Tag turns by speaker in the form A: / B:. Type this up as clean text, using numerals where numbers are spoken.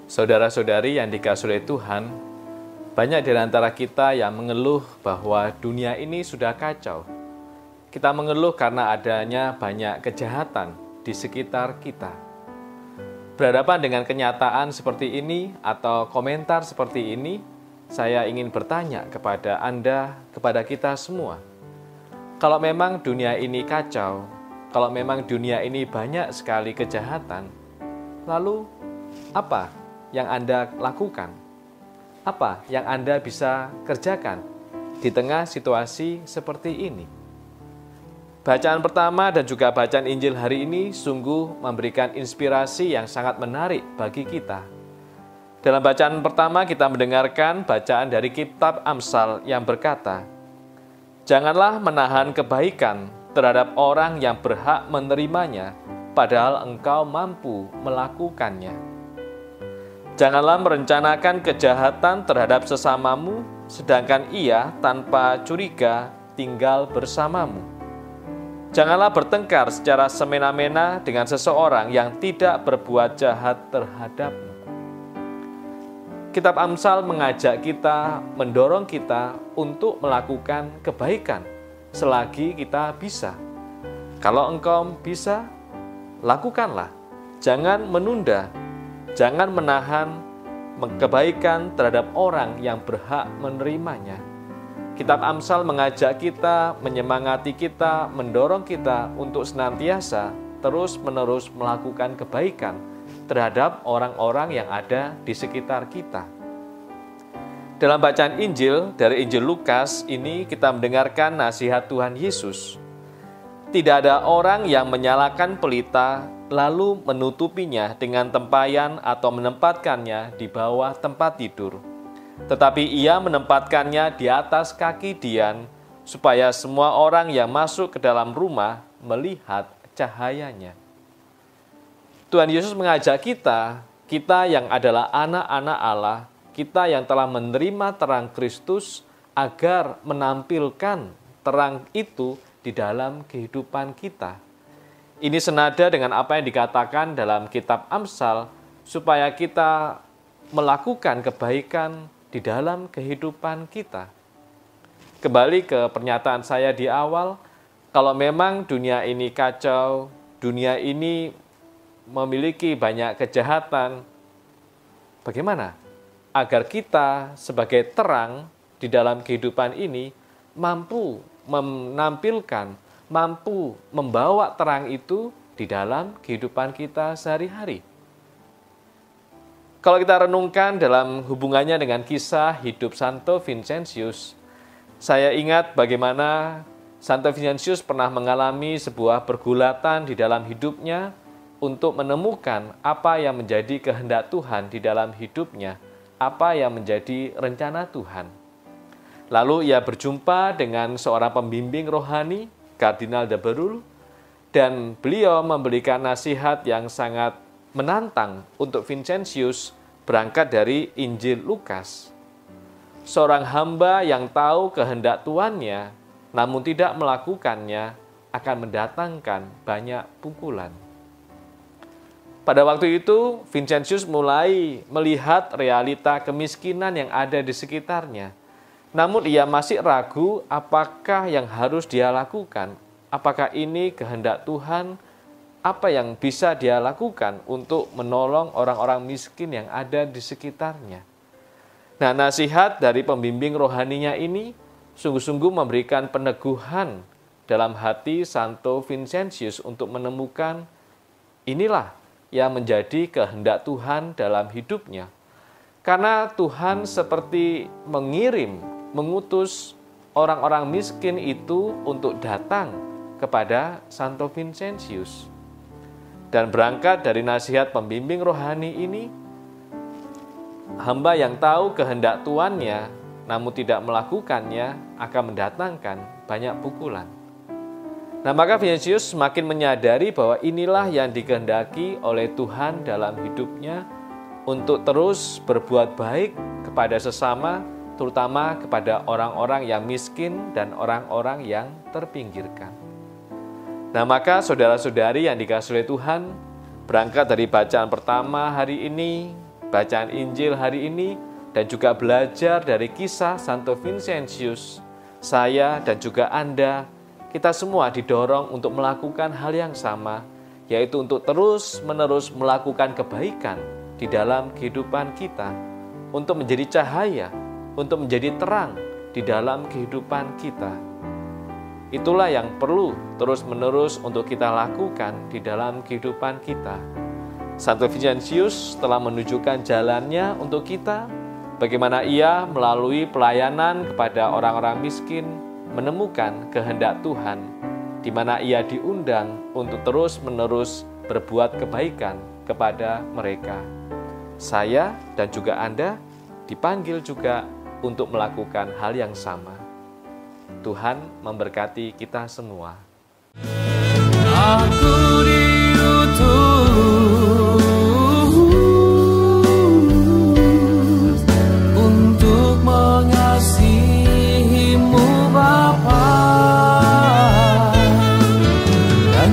A: Saudara-saudari yang dikasihi oleh Tuhan, banyak di antara kita yang mengeluh bahwa dunia ini sudah kacau. Kita mengeluh karena adanya banyak kejahatan di sekitar kita. Berhadapan dengan kenyataan seperti ini atau komentar seperti ini, saya ingin bertanya kepada Anda, kepada kita semua. Kalau memang dunia ini kacau, kalau memang dunia ini banyak sekali kejahatan, lalu apa yang Anda lakukan? Apa yang Anda bisa kerjakan di tengah situasi seperti ini? Bacaan pertama dan juga bacaan Injil hari ini sungguh memberikan inspirasi yang sangat menarik bagi kita. Dalam bacaan pertama kita mendengarkan bacaan dari kitab Amsal yang berkata, "Janganlah menahan kebaikan terhadap orang yang berhak menerimanya, padahal engkau mampu melakukannya. Janganlah merencanakan kejahatan terhadap sesamamu, sedangkan ia tanpa curiga tinggal bersamamu. Janganlah bertengkar secara semena-mena dengan seseorang yang tidak berbuat jahat terhadapmu." Kitab Amsal mengajak kita, mendorong kita untuk melakukan kebaikan selagi kita bisa. Kalau engkau bisa, lakukanlah. Jangan menunda, jangan menahan kebaikan terhadap orang yang berhak menerimanya. Kitab Amsal mengajak kita, menyemangati kita, mendorong kita untuk senantiasa terus-menerus melakukan kebaikan terhadap orang-orang yang ada di sekitar kita. Dalam bacaan Injil dari Injil Lukas ini kita mendengarkan nasihat Tuhan Yesus. Tidak ada orang yang menyalakan pelita lalu menutupinya dengan tempayan atau menempatkannya di bawah tempat tidur. Tetapi ia menempatkannya di atas kaki dian supaya semua orang yang masuk ke dalam rumah melihat cahayanya. Tuhan Yesus mengajak kita yang adalah anak-anak Allah, kita yang telah menerima terang Kristus agar menampilkan terang itu di dalam kehidupan kita. Ini senada dengan apa yang dikatakan dalam kitab Amsal, supaya kita melakukan kebaikan di dalam kehidupan kita. Kembali ke pernyataan saya di awal, kalau memang dunia ini kacau, dunia ini memiliki banyak kejahatan, bagaimana agar kita sebagai terang di dalam kehidupan ini mampu menampilkan, mampu membawa terang itu di dalam kehidupan kita sehari-hari? Kalau kita renungkan dalam hubungannya dengan kisah hidup Santo Vincentius, saya ingat bagaimana Santo Vincentius pernah mengalami sebuah pergulatan di dalam hidupnya untuk menemukan apa yang menjadi kehendak Tuhan di dalam hidupnya, apa yang menjadi rencana Tuhan. Lalu ia berjumpa dengan seorang pembimbing rohani, Kardinal de Berulle, dan beliau memberikan nasihat yang sangat menantang untuk Vincentius berangkat dari Injil Lukas. Seorang hamba yang tahu kehendak Tuannya, namun tidak melakukannya, akan mendatangkan banyak pukulan. Pada waktu itu, Vincentius mulai melihat realita kemiskinan yang ada di sekitarnya. Namun ia masih ragu apakah yang harus dia lakukan. Apakah ini kehendak Tuhan? Apa yang bisa dia lakukan untuk menolong orang-orang miskin yang ada di sekitarnya? Nah, nasihat dari pembimbing rohaninya ini sungguh-sungguh memberikan peneguhan dalam hati Santo Vincentius untuk menemukan inilah yang menjadi kehendak Tuhan dalam hidupnya. Karena Tuhan seperti mengutus orang-orang miskin itu untuk datang kepada Santo Vincentius. Dan berangkat dari nasihat pembimbing rohani ini, hamba yang tahu kehendak Tuannya namun tidak melakukannya akan mendatangkan banyak pukulan. Nah, maka Vincentius semakin menyadari bahwa inilah yang dikehendaki oleh Tuhan dalam hidupnya untuk terus berbuat baik kepada sesama, terutama kepada orang-orang yang miskin dan orang-orang yang terpinggirkan. Nah, maka saudara-saudari yang dikasihi oleh Tuhan, berangkat dari bacaan pertama hari ini, bacaan Injil hari ini dan juga belajar dari kisah Santo Vincentius, saya dan juga Anda, kita semua didorong untuk melakukan hal yang sama, yaitu untuk terus-menerus melakukan kebaikan di dalam kehidupan kita, untuk menjadi cahaya, untuk menjadi terang di dalam kehidupan kita. Itulah yang perlu terus-menerus untuk kita lakukan di dalam kehidupan kita. Santo Vincentius telah menunjukkan jalannya untuk kita, bagaimana ia melalui pelayanan kepada orang-orang miskin menemukan kehendak Tuhan, di mana ia diundang untuk terus-menerus berbuat kebaikan kepada mereka. Saya dan juga Anda dipanggil juga untuk melakukan hal yang sama. Tuhan memberkati kita semua.
B: Aku diutus untuk mengasihimu Bapa, dan